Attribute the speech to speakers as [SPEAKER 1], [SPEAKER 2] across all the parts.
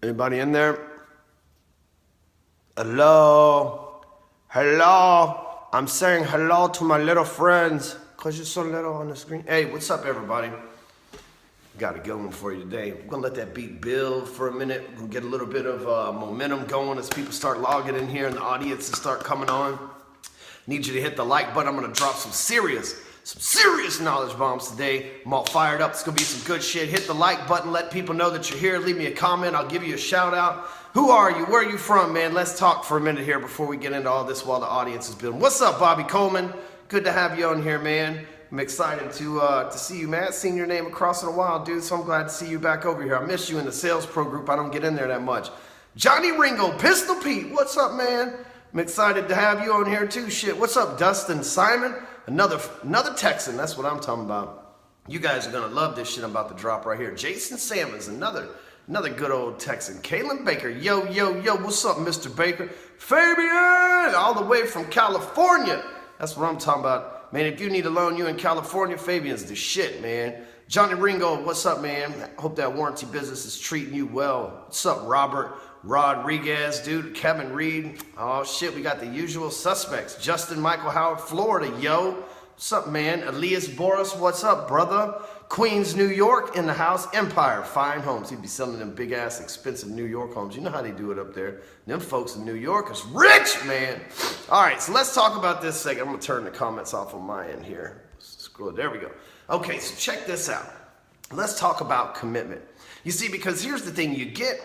[SPEAKER 1] Anybody in there? Hello? Hello? I'm saying hello to my little friends because you're so little on the screen. Hey, what's up, everybody? Got it going for you today. We're going to let that beat build for a minute. We're going to get a little bit of momentum going as people start logging in here and the audiences start coming on. Need you to hit the like button. I'm going to drop some serious knowledge bombs today. I'm all fired up. It's going to be some good shit. Hit the like button. Let people know that you're here. Leave me a comment. I'll give you a shout out. Who are you? Where are you from, man? Let's talk for a minute here before we get into all this while the audience is building. What's up, Bobby Coleman? Good to have you on here, man. I'm excited to see you, man. Seen your name across in a while, dude, so I'm glad to see you back over here. I miss you in the Sales Pro group. I don't get in there that much. Johnny Ringo, Pistol Pete, what's up, man? I'm excited to have you on here too. Shit, what's up, Dustin Simon? Another Texan, that's what I'm talking about. You guys are gonna love this shit I'm about to drop right here. Jason Sammons, another good old Texan. Kaylin Baker, yo, what's up, Mr. Baker? Fabian, all the way from California. That's what I'm talking about. Man, if you need a loan, you in California, Fabian's the shit, man. Johnny Ringo, what's up, man? Hope that warranty business is treating you well. What's up, Robert Rodriguez, dude? Kevin Reed. Oh, shit, we got the usual suspects. Justin Michael Howard, Florida, yo. What's up, man? Elias Boris, what's up, brother? Queens, New York, in the house. Empire, fine homes. He'd be selling them big-ass, expensive New York homes. You know how they do it up there. Them folks in New York is rich, man. All right, so let's talk about this second. I'm going to turn the comments off on my end here. Scroll. There we go. Okay, so check this out. Let's talk about commitment. You see, because here's the thing. You get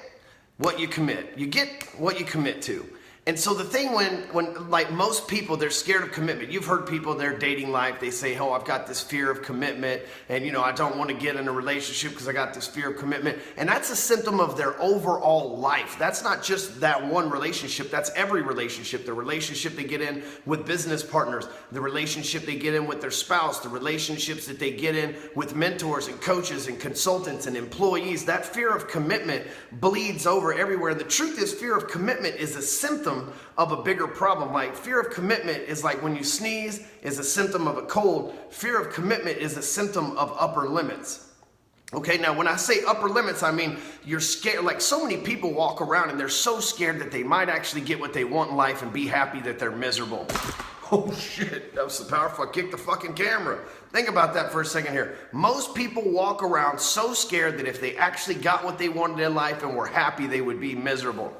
[SPEAKER 1] what you commit. You get what you commit to. And so the thing when like most people, they're scared of commitment. You've heard people in their dating life, they say, oh, I've got this fear of commitment. And, you know, I don't want to get in a relationship because I got this fear of commitment. And that's a symptom of their overall life. That's not just that one relationship. That's every relationship. The relationship they get in with business partners, the relationship they get in with their spouse, the relationships that they get in with mentors and coaches and consultants and employees. That fear of commitment bleeds over everywhere. And the truth is, fear of commitment is a symptom of a bigger problem. Like fear of commitment is like when you sneeze is a symptom of a cold. Fear of commitment is a symptom of upper limits. Okay, now when I say upper limits, I mean you're scared. Like so many people walk around and they're so scared that they might actually get what they want in life and be happy that they're miserable. Oh shit, that was so powerful. I kicked the fucking camera. Think about that for a second here. Most people walk around so scared that if they actually got what they wanted in life and were happy, they would be miserable.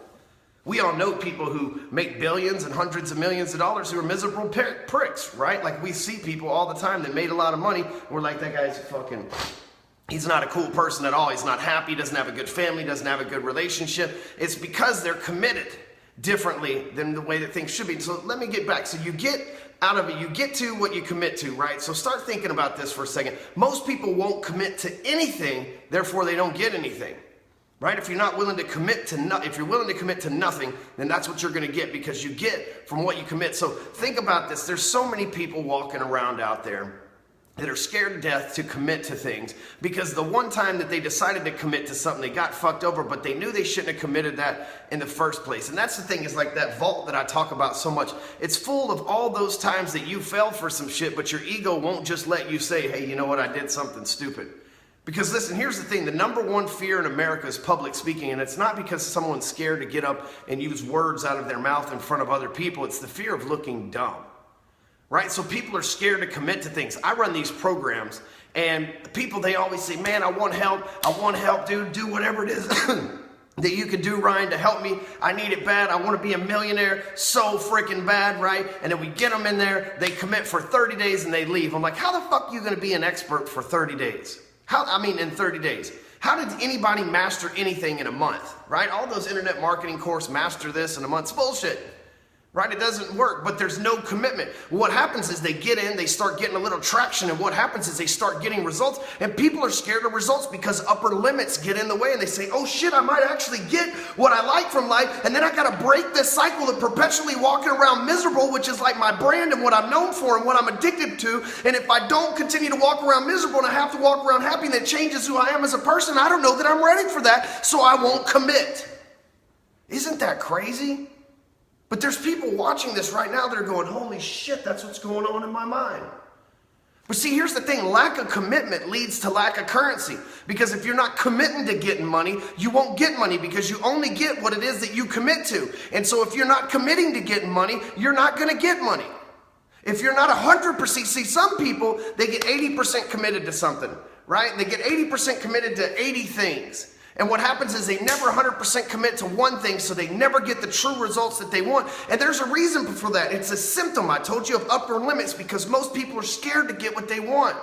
[SPEAKER 1] We all know people who make billions and hundreds of millions of dollars who are miserable pricks, right? Like we see people all the time that made a lot of money. We're like, that guy's fucking, he's not a cool person at all. He's not happy, doesn't have a good family, doesn't have a good relationship. It's because they're committed differently than the way that things should be. So let me get back. So you get out of it, you get to what you commit to, right? So start thinking about this for a second. Most people won't commit to anything, therefore they don't get anything. Right? If you're not willing to commit to if you're willing to commit to nothing, then that's what you're going to get because you get from what you commit. So think about this. There's so many people walking around out there that are scared to death to commit to things because the one time that they decided to commit to something, they got fucked over, but they knew they shouldn't have committed that in the first place. And that's the thing, is like that vault that I talk about so much. It's full of all those times that you fell for some shit, but your ego won't just let you say, hey, you know what? I did something stupid. Because listen, here's the thing, the number one fear in America is public speaking, and it's not because someone's scared to get up and use words out of their mouth in front of other people. It's the fear of looking dumb, right? So people are scared to commit to things. I run these programs, and people, they always say, man, I want help, dude, do whatever it is that you can do, Ryan, to help me. I need it bad. I want to be a millionaire so freaking bad, right? And then we get them in there, they commit for 30 days, and they leave. I'm like, how the fuck are you going to be an expert for 30 days? In 30 days. How did anybody master anything in a month, right? All those internet marketing courses master this in a month. It's bullshit, right? It doesn't work, but there's no commitment. What happens is they get in, they start getting a little traction, and what happens is they start getting results, and people are scared of results because upper limits get in the way, and they say, oh shit, I might actually get what I like from life, and then I gotta break this cycle of perpetually walking around miserable, which is like my brand and what I'm known for and what I'm addicted to, and if I don't continue to walk around miserable and I have to walk around happy, and it changes who I am as a person, I don't know that I'm ready for that, so I won't commit. Isn't that crazy? But there's people watching this right now that are going, holy shit, that's what's going on in my mind. But see, here's the thing. Lack of commitment leads to lack of currency. Because if you're not committing to getting money, you won't get money because you only get what it is that you commit to. And so if you're not committing to getting money, you're not going to get money. If you're not 100%, see, some people, they get 80% committed to something, right? They get 80% committed to 80 things. And what happens is they never 100% commit to one thing, so they never get the true results that they want. And there's a reason for that. It's a symptom, I told you, of upper limits, because most people are scared to get what they want.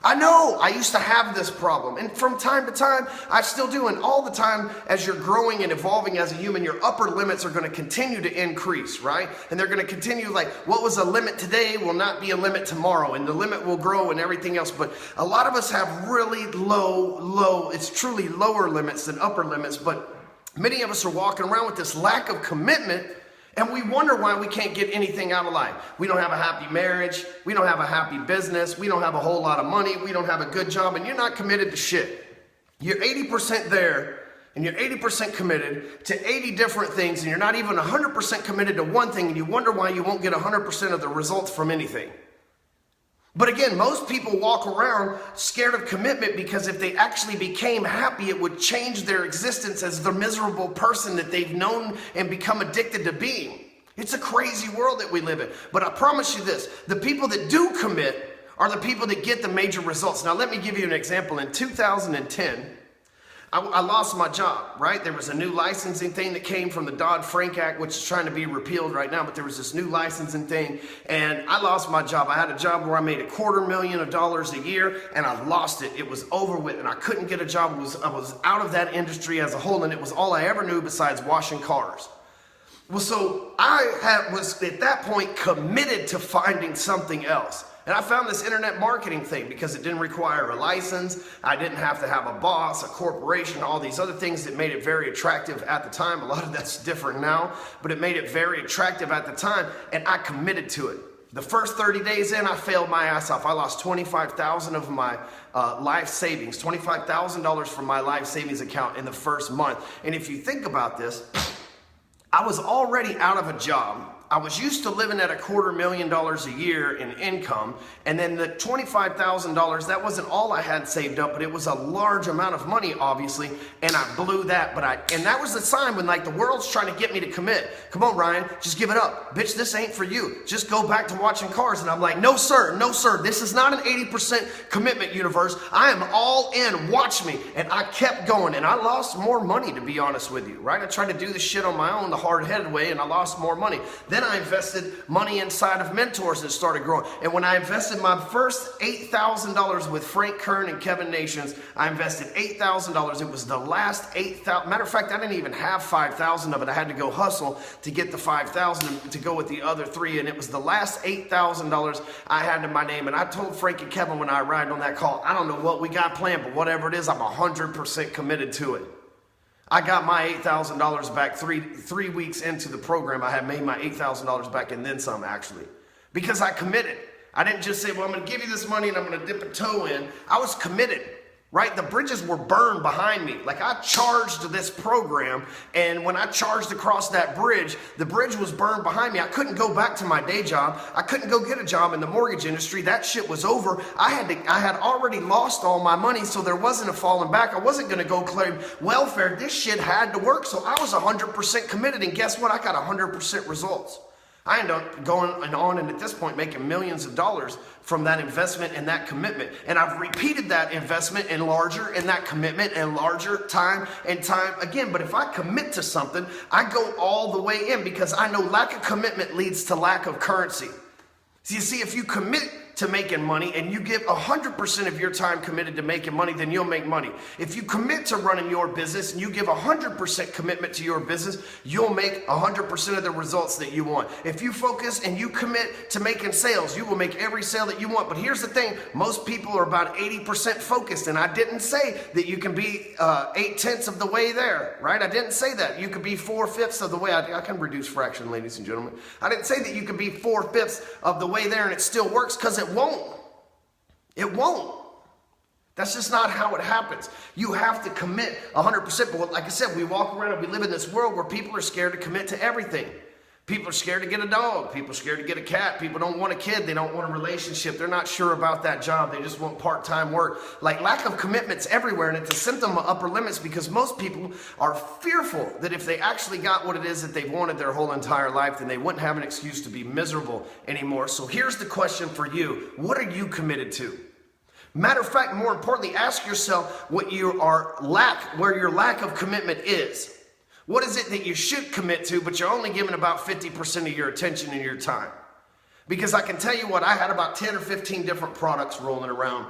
[SPEAKER 1] I know, I used to have this problem. And from time to time, I still do. And all the time, as you're growing and evolving as a human, your upper limits are going to continue to increase, right? And they're going to continue, like, what was a limit today will not be a limit tomorrow. And the limit will grow and everything else. But a lot of us have really low, it's truly lower limits than upper limits. But many of us are walking around with this lack of commitment. And we wonder why we can't get anything out of life. We don't have a happy marriage. We don't have a happy business. We don't have a whole lot of money. We don't have a good job. And you're not committed to shit. You're 80% there, and you're 80% committed to 80 different things, and you're not even 100% committed to one thing, and you wonder why you won't get 100% of the results from anything. But again, most people walk around scared of commitment because if they actually became happy, it would change their existence as the miserable person that they've known and become addicted to being. It's a crazy world that we live in. But I promise you this, the people that do commit are the people that get the major results. Now, let me give you an example. In 2010, I lost my job, right? There was a new licensing thing that came from the Dodd-Frank Act, which is trying to be repealed right now, but there was this new licensing thing, and I lost my job. I had a job where I made $250,000 a year, and I lost it. It was over with, and I couldn't get a job. I was out of that industry as a whole, and it was all I ever knew besides washing cars. Well, so I was at that point committed to finding something else. And I found this internet marketing thing because it didn't require a license. I didn't have to have a boss, a corporation, all these other things that made it very attractive at the time. A lot of that's different now, but it made it very attractive at the time, and I committed to it. The first 30 days in, I failed my ass off. I lost $25,000 of my life savings, $25,000 from my life savings account in the first month. And if you think about this, I was already out of a job. I was used to living at $250,000 a year in income, and then the $25,000, that wasn't all I had saved up, but it was a large amount of money, obviously, and I blew that. And that was the sign when, like, the world's trying to get me to commit. Come on, Ryan, just give it up. Bitch, this ain't for you. Just go back to watching cars. And I'm like, no, sir, no, sir. This is not an 80% commitment universe. I am all in. Watch me. And I kept going, and I lost more money, to be honest with you, right? I tried to do this shit on my own the hard-headed way, and I lost more money. Then I invested money inside of mentors and started growing. And when I invested my first $8,000 with Frank Kern and Kevin Nations, I invested $8,000. It was the last $8,000. Matter of fact, I didn't even have $5,000 of it. I had to go hustle to get the $5,000 to go with the other $3,000. And it was the last $8,000 I had in my name. And I told Frank and Kevin when I arrived on that call, I don't know what we got planned, but whatever it is, I'm 100% committed to it. I got my $8,000 back three weeks into the program. I had made my $8,000 back and then some, actually, because I committed. I didn't just say, well, I'm going to give you this money and I'm going to dip a toe in. I was committed, right? The bridges were burned behind me. Like, I charged this program, and when I charged across that bridge, the bridge was burned behind me. I couldn't go back to my day job. I couldn't go get a job in the mortgage industry. That shit was over. I had already lost all my money, so there wasn't a falling back. I wasn't going to go claim welfare. This shit had to work, so I was 100% committed, and guess what? I got 100% results. I ended up going on and at this point making millions of dollars from that investment and that commitment. And I've repeated that investment and larger and that commitment and larger time and time again. But if I commit to something, I go all the way in because I know lack of commitment leads to lack of currency. So you see, if you commit to making money and you give 100% of your time committed to making money, then you'll make money. If you commit to running your business and you give 100% commitment to your business, you'll make 100% of the results that you want. If you focus and you commit to making sales, you will make every sale that you want. But here's the thing, most people are about 80% focused, and I didn't say that you can be 8/10 of the way there, right? I didn't say that. You could be 4/5 of the way. I can reduce fraction, ladies and gentlemen. I didn't say that you could be 4/5 of the way there and it still works, because it won't. It won't. That's just not how it happens. You have to commit 100%. But like I said, we walk around and we live in this world where people are scared to commit to everything. People are scared to get a dog. People are scared to get a cat. People don't want a kid. They don't want a relationship. They're not sure about that job. They just want part-time work. Like, lack of commitment's everywhere, and it's a symptom of upper limits because most people are fearful that if they actually got what it is that they've wanted their whole entire life, then they wouldn't have an excuse to be miserable anymore. So here's the question for you. What are you committed to? Matter of fact, more importantly, ask yourself where your lack of commitment is. What is it that you should commit to, but you're only giving about 50% of your attention and your time? Because I can tell you what, I had about 10 or 15 different products rolling around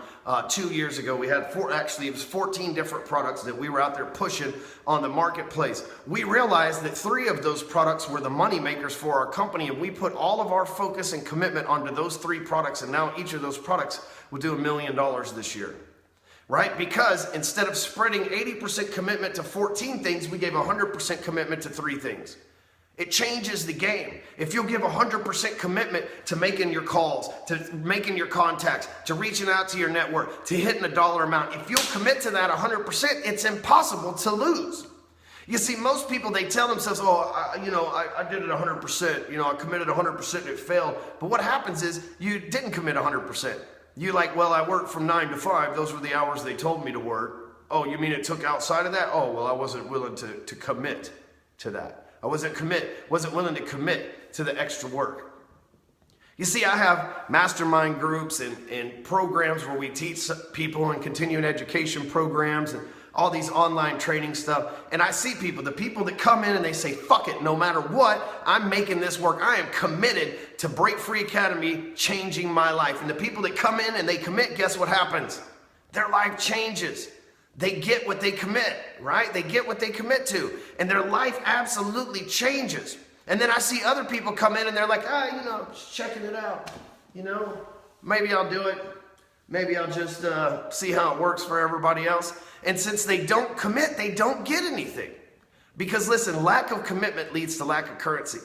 [SPEAKER 1] 2 years ago. We had it was 14 different products that we were out there pushing on the marketplace. We realized that 3 of those products were the money makers for our company, and we put all of our focus and commitment onto those 3 products, and now each of those products will do $1 million this year. Right? Because instead of spreading 80% commitment to 14 things, we gave 100% commitment to 3 things. It changes the game. If you'll give 100% commitment to making your calls, to making your contacts, to reaching out to your network, to hitting a dollar amount, if you'll commit to that 100%, it's impossible to lose. You see, most people, they tell themselves, oh, I did it 100%. I committed 100% and it failed. But what happens is you didn't commit 100%. You like, well, I worked from 9 to 5. Those were the hours they told me to work. Oh, you mean it took outside of that? Oh, well, I wasn't willing to commit to that. I wasn't willing to commit to the extra work. You see, I have mastermind groups and programs where we teach people and continuing education programs and all these online training stuff. And I see the people that come in and they say, fuck it, no matter what, I'm making this work. I am committed to Break Free Academy changing my life. And the people that come in and they commit, guess what happens? Their life changes. They get what they commit, right? They get what they commit to. And their life absolutely changes. And then I see other people come in and they're like, just checking it out. Maybe I'll do it. Maybe I'll just see how it works for everybody else. And since they don't commit, they don't get anything. Because listen, lack of commitment leads to lack of currency.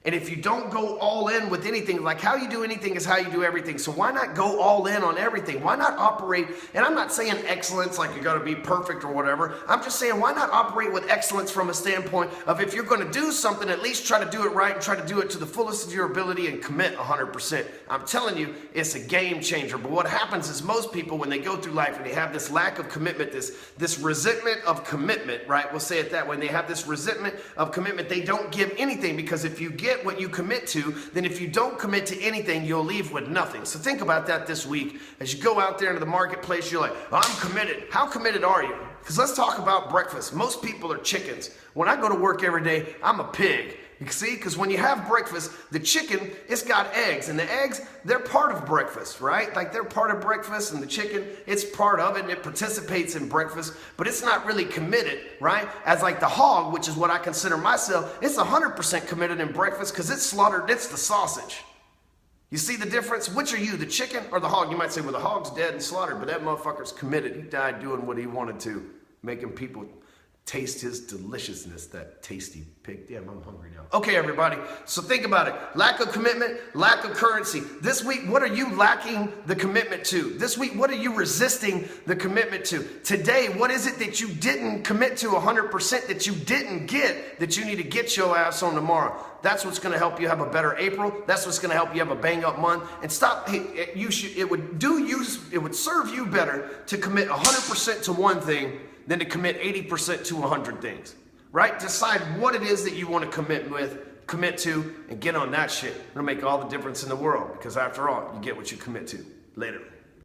[SPEAKER 1] And if you don't go all in with anything, like how you do anything is how you do everything. So why not go all in on everything? Why not operate? And I'm not saying excellence like you got to be perfect or whatever. I'm just saying why not operate with excellence from a standpoint of if you're going to do something, at least try to do it right and try to do it to the fullest of your ability and commit 100%. I'm telling you, it's a game changer. But what happens is most people, when they go through life and they have this lack of commitment, this resentment of commitment, right? We'll say it that way. When they have this resentment of commitment, they don't give anything, because if you get what you commit to, then if you don't commit to anything, you'll leave with nothing. So think about that this week. As you go out there into the marketplace, you're like, I'm committed. How committed are you? Because let's talk about breakfast. Most people are chickens. When I go to work every day, I'm a pig. You see, because when you have breakfast, the chicken, it's got eggs, and the eggs, they're part of breakfast, right? Like they're part of breakfast, and the chicken, it's part of it, and it participates in breakfast, but it's not really committed, right? As like the hog, which is what I consider myself, it's 100% committed in breakfast because it's slaughtered, it's the sausage. You see the difference? Which are you, the chicken or the hog? You might say, well, the hog's dead and slaughtered, but that motherfucker's committed. He died doing what he wanted to, making people taste his deliciousness, that tasty pig. Damn, I'm hungry now. Okay, everybody, so think about it. Lack of commitment, lack of currency. This week, what are you lacking the commitment to? This week, what are you resisting the commitment to? Today, what is it that you didn't commit to 100%, that you didn't get, that you need to get your ass on tomorrow? That's what's going to help you have a better April. That's what's going to help you have a bang-up month. And stop. It would serve you better to commit 100% to one thing than to commit 80% to 100 things, right? Decide what it is that you want to commit to, and get on that shit. It'll make all the difference in the world, because after all, you get what you commit to. Later.